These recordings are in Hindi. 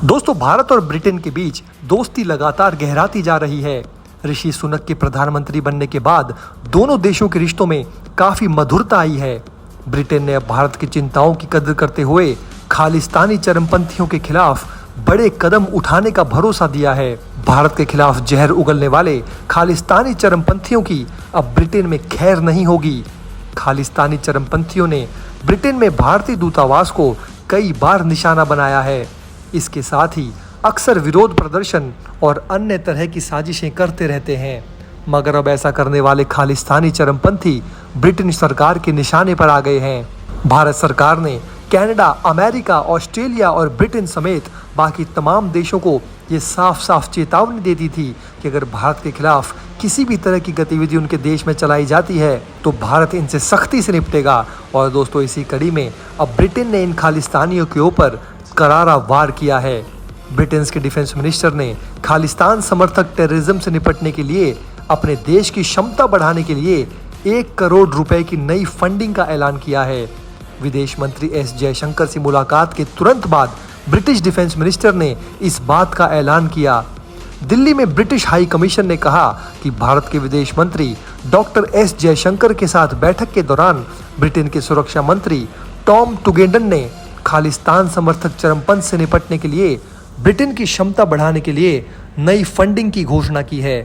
दोस्तों, भारत और ब्रिटेन के बीच दोस्ती लगातार गहराती जा रही है। ऋषि सुनक के प्रधानमंत्री बनने के बाद दोनों देशों के रिश्तों में काफी मधुरता आई है। ब्रिटेन ने अब भारत की चिंताओं की कद्र करते हुए खालिस्तानी चरमपंथियों के खिलाफ बड़े कदम उठाने का भरोसा दिया है। भारत के खिलाफ जहर उगलने वाले खालिस्तानी चरमपंथियों की अब ब्रिटेन में खैर नहीं होगी। खालिस्तानी चरमपंथियों ने ब्रिटेन में भारतीय दूतावास को कई बार निशाना बनाया है। इसके साथ ही अक्सर विरोध प्रदर्शन और अन्य तरह की साजिशें करते रहते हैं। मगर अब ऐसा करने वाले खालिस्तानी चरमपंथी ब्रिटेन सरकार के निशाने पर आ गए हैं। भारत सरकार ने कनाडा, अमेरिका, ऑस्ट्रेलिया और ब्रिटेन समेत बाकी तमाम देशों को ये साफ साफ चेतावनी देती थी कि अगर भारत के खिलाफ किसी भी तरह की गतिविधि उनके देश में चलाई जाती है तो भारत इनसे सख्ती से निपटेगा। और दोस्तों, इसी कड़ी में अब ब्रिटेन ने इन खालिस्तानियों के ऊपर करारा वार किया है। ब्रिटेन के डिफेंस मिनिस्टर ने खालिस्तान समर्थक टेररिज्म से निपटने के लिए अपने देश की क्षमता बढ़ाने के लिए 1 करोड़ रुपए की नई फंडिंग का ऐलान किया है। विदेश मंत्री एस जयशंकर से मुलाकात के तुरंत बाद ब्रिटिश डिफेंस मिनिस्टर ने इस बात का ऐलान किया। दिल्ली में ब्रिटिश हाई कमीशन ने कहा कि भारत के विदेश मंत्री डॉक्टर एस जयशंकर के साथ बैठक के दौरान ब्रिटेन के सुरक्षा मंत्री टॉम टुगेंडन ने खालिस्तान समर्थक चरमपंथ से निपटने के लिए ब्रिटेन की क्षमता बढ़ाने के लिए नई फंडिंग की घोषणा की है।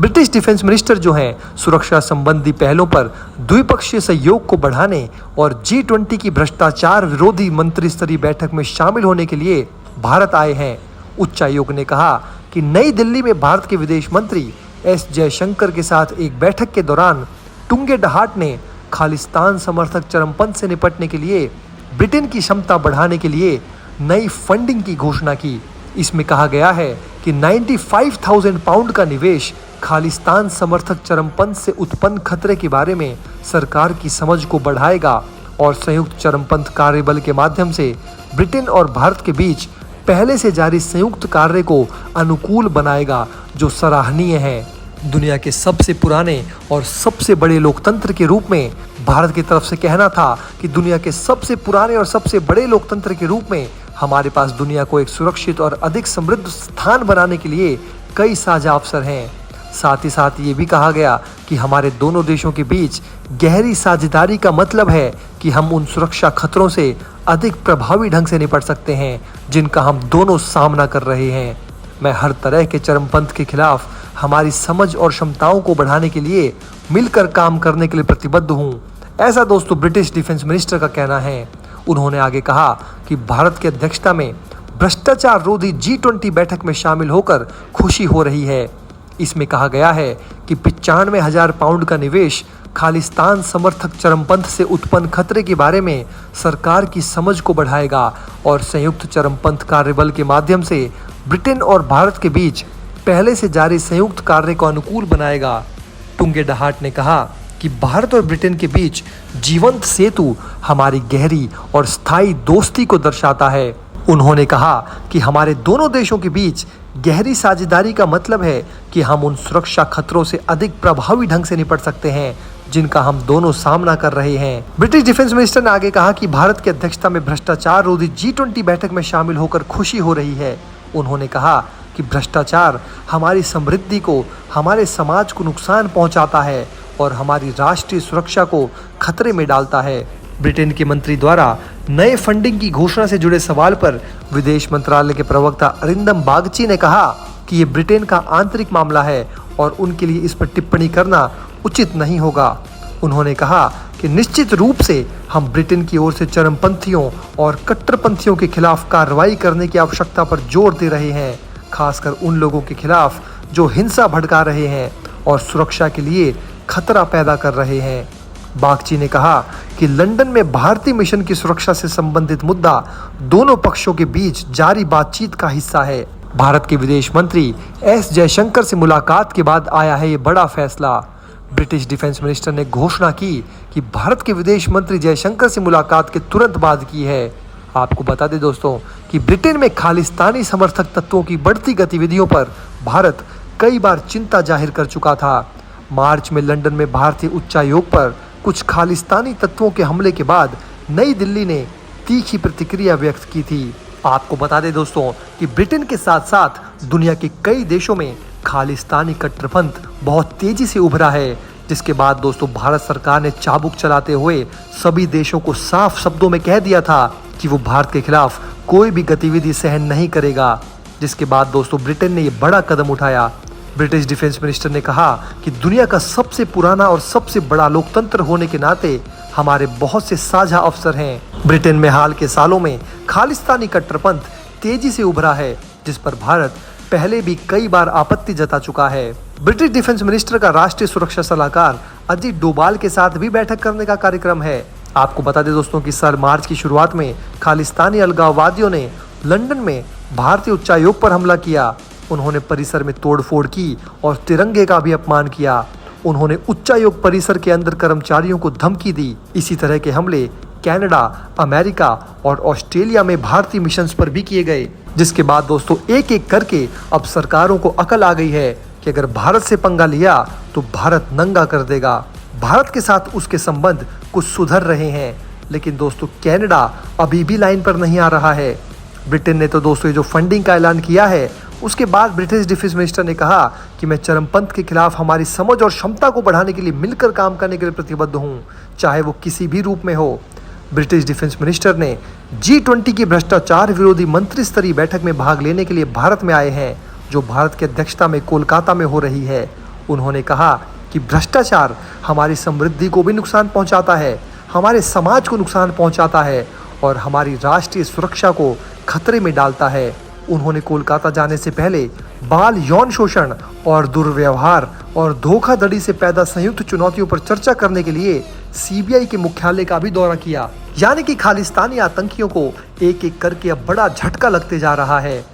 ब्रिटिश डिफेंस मिनिस्टर जो हैं, सुरक्षा संबंधी पहलों पर द्विपक्षीय सहयोग को बढ़ाने और G20 की भ्रष्टाचार विरोधी मंत्री स्तरीय बैठक में शामिल होने के लिए भारत आए हैं। उच्चायोग ने कहा कि नई दिल्ली में भारत के विदेश मंत्री एस जयशंकर के साथ एक बैठक के दौरान टुंगेडहाट ने खालिस्तान समर्थक चरमपंथ से निपटने के लिए ब्रिटेन की क्षमता बढ़ाने के लिए नई फंडिंग की घोषणा की। इसमें कहा गया है कि 95,000 पाउंड का निवेश खालिस्तान समर्थक चरमपंथ से उत्पन्न खतरे के बारे में सरकार की समझ को बढ़ाएगा और संयुक्त चरमपंथ कार्यबल के माध्यम से ब्रिटेन और भारत के बीच पहले से जारी संयुक्त कार्य को अनुकूल बनाएगा, जो सराहनीय है। दुनिया के सबसे पुराने और सबसे बड़े लोकतंत्र के रूप में भारत की तरफ से कहना था कि दुनिया के सबसे पुराने और सबसे बड़े लोकतंत्र के रूप में हमारे पास दुनिया को एक सुरक्षित और अधिक समृद्ध स्थान बनाने के लिए कई साझा अवसर हैं। साथ ही साथ ये भी कहा गया कि हमारे दोनों देशों के बीच गहरी साझेदारी का मतलब है कि हम उन सुरक्षा खतरों से अधिक प्रभावी ढंग से निपट सकते हैं जिनका हम दोनों सामना कर रहे हैं। मैं हर तरह के चरमपंथ के खिलाफ हमारी समझ और क्षमताओं को बढ़ाने के लिए मिलकर काम करने के लिए प्रतिबद्ध हूँ। ऐसा दोस्तों ब्रिटिश डिफेंस मिनिस्टर का कहना है। उन्होंने आगे कहा कि भारत की अध्यक्षता में भ्रष्टाचार रोधी G20 बैठक में शामिल होकर खुशी हो रही है। इसमें कहा गया है कि 95,000 पाउंड का निवेश खालिस्तान समर्थक चरमपंथ से उत्पन्न खतरे के बारे में सरकार की समझ को बढ़ाएगा और संयुक्त चरमपंथ कार्यबल के माध्यम से ब्रिटेन और भारत के बीच पहले से जारी संयुक्त कार्य को अनुकूल बनाएगा। टुंगेडहाट ने कहा कि भारत और ब्रिटेन के बीच जीवंत सेतु हमारी गहरी और स्थायी दोस्ती को दर्शाता है। उन्होंने कहा कि हमारे दोनों देशों के बीच गहरी साझेदारी का मतलब है कि हम उन सुरक्षा खतरों से अधिक प्रभावी ढंग से निपट सकते हैं जिनका हम दोनों सामना कर रहे हैं। ब्रिटिश डिफेंस मिनिस्टर ने आगे कहा कि भारत की अध्यक्षता में भ्रष्टाचार रोधी G20 बैठक में शामिल होकर खुशी हो रही है। उन्होंने कहा कि भ्रष्टाचार हमारी समृद्धि को, हमारे समाज को नुकसान पहुंचाता है और हमारी राष्ट्रीय सुरक्षा को खतरे में डालता है। ब्रिटेन के मंत्री द्वारा नए फंडिंग की घोषणा से जुड़े सवाल पर विदेश मंत्रालय के प्रवक्ता अरिंदम बागची ने कहा कि ये ब्रिटेन का आंतरिक मामला है और उनके लिए इस पर टिप्पणी करना उचित नहीं होगा। उन्होंने कहा कि निश्चित रूप से हम ब्रिटेन की ओर से चरमपंथियों और कट्टरपंथियों के खिलाफ कार्रवाई करने की आवश्यकता पर जोर दे रहे हैं, खासकर उन लोगों के खिलाफ जो हिंसा भड़का रहे हैं और सुरक्षा के लिए खतरा पैदा कर रहे हैं। बागची ने कहा कि लंदन में भारतीय मिशन की सुरक्षा से संबंधित मुद्दा दोनों पक्षों के बीच जारी बातचीत का हिस्सा है। भारत के विदेश मंत्री एस जयशंकर से मुलाकात के बाद आया है ये बड़ा फैसला। ब्रिटिश डिफेंस मिनिस्टर ने घोषणा की कि भारत के विदेश मंत्री जयशंकर से मुलाकात के तुरंत बाद की है। आपको बता दें दोस्तों कि ब्रिटेन में खालिस्तानी समर्थक तत्वों की बढ़ती गतिविधियों पर भारत कई बार चिंता जाहिर कर चुका था। मार्च में लंदन में भारतीय उच्चायोग पर कुछ खालिस्तानी तत्वों के हमले के बाद नई दिल्ली ने तीखी प्रतिक्रिया व्यक्त की थी। आपको बता दें दोस्तों कि ब्रिटेन के साथ साथ दुनिया के कई देशों में खालिस्तानी कट्टरपंथ बहुत तेजी से उभरा है, जिसके बाद दोस्तों भारत सरकार ने चाबुक चलाते हुए सभी देशों को साफ शब्दों में कह दिया था कि वो भारत के खिलाफ कोई भी गतिविधि सहन नहीं करेगा। जिसके बाद दोस्तों ब्रिटेन ने ये बड़ा कदम उठाया। ब्रिटिश डिफेंस मिनिस्टर ने कहा कि दुनिया का सबसे पुराना और सबसे बड़ा लोकतंत्र होने के नाते हमारे बहुत से साझा अवसर हैं। ब्रिटेन में हाल के सालों में खालिस्तानी कट्टरपंथ तेजी से उभरा है, जिस पर भारत पहले भी कई बार आपत्ति जता चुका है। ब्रिटिश डिफेंस मिनिस्टर का राष्ट्रीय सुरक्षा सलाहकार अजीत डोभाल के साथ भी बैठक करने का कार्यक्रम है। आपको बता दें दोस्तों कि साल मार्च की शुरुआत में खालिस्तानी अलगाववादियों ने लंदन में भारतीय उच्चायोग पर हमला किया। उन्होंने परिसर में तोड़फोड़ की और तिरंगे का भी अपमान किया। उन्होंने उच्चायोग परिसर के अंदर कर्मचारियों को धमकी दी। इसी तरह के हमले कनाडा, अमेरिका और ऑस्ट्रेलिया में भारतीय मिशंस पर भी किए गए। जिसके बाद दोस्तों एक एक करके अब सरकारों को अकल आ गई है कि अगर भारत से पंगा लिया तो भारत नंगा कर देगा। भारत के साथ उसके संबंध कुछ सुधर रहे हैं, लेकिन दोस्तों कनाडा अभी भी लाइन पर नहीं आ रहा है। ब्रिटेन ने तो दोस्तों ये जो फंडिंग का ऐलान किया है, उसके बाद ब्रिटिश डिफेंस मिनिस्टर ने कहा कि मैं चरमपंथ के खिलाफ हमारी समझ और क्षमता को बढ़ाने के लिए मिलकर काम करने के लिए प्रतिबद्ध हूं, चाहे वो किसी भी रूप में हो। ब्रिटिश डिफेंस मिनिस्टर ने G20 की भ्रष्टाचार विरोधी मंत्री स्तरीय बैठक में भाग लेने के लिए भारत में आए हैं, जो भारत की अध्यक्षता में कोलकाता में हो रही है। उन्होंने कहा कि भ्रष्टाचार हमारी समृद्धि को भी नुकसान पहुंचाता है, हमारे समाज को नुकसान पहुंचाता है और हमारी राष्ट्रीय सुरक्षा को खतरे में डालता है। उन्होंने कोलकाता जाने से पहले बाल यौन शोषण और दुर्व्यवहार और धोखाधड़ी से पैदा संयुक्त चुनौतियों पर चर्चा करने के लिए CBI के मुख्यालय का भी दौरा किया। यानी कि खालिस्तानी आतंकियों को एक एक करके अब बड़ा झटका लगते जा रहा है।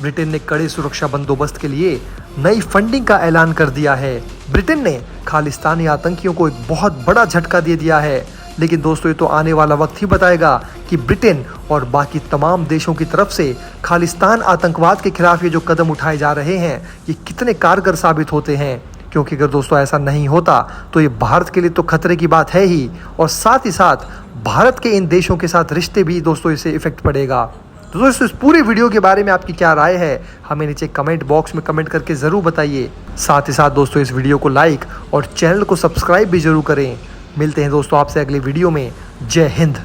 ब्रिटेन ने कड़े सुरक्षा बंदोबस्त के लिए नई फंडिंग का ऐलान कर दिया है। ब्रिटेन ने खालिस्तानी आतंकियों को एक बहुत बड़ा झटका दे दिया है। लेकिन दोस्तों ये तो आने वाला वक्त ही बताएगा कि ब्रिटेन और बाकी तमाम देशों की तरफ से खालिस्तान आतंकवाद के खिलाफ ये जो कदम उठाए जा रहे हैं ये कितने कारगर साबित होते हैं। क्योंकि अगर दोस्तों ऐसा नहीं होता तो ये भारत के लिए तो खतरे की बात है ही, और साथ ही साथ भारत के इन देशों के साथ रिश्ते भी दोस्तों इससे इफेक्ट पड़ेगा। तो दोस्तों इस पूरी वीडियो के बारे में आपकी क्या राय है, हमें नीचे कमेंट बॉक्स में कमेंट करके ज़रूर बताइए। साथ ही साथ दोस्तों इस वीडियो को लाइक और चैनल को सब्सक्राइब भी जरूर करें। मिलते हैं दोस्तों आपसे अगले वीडियो में। जय हिंद।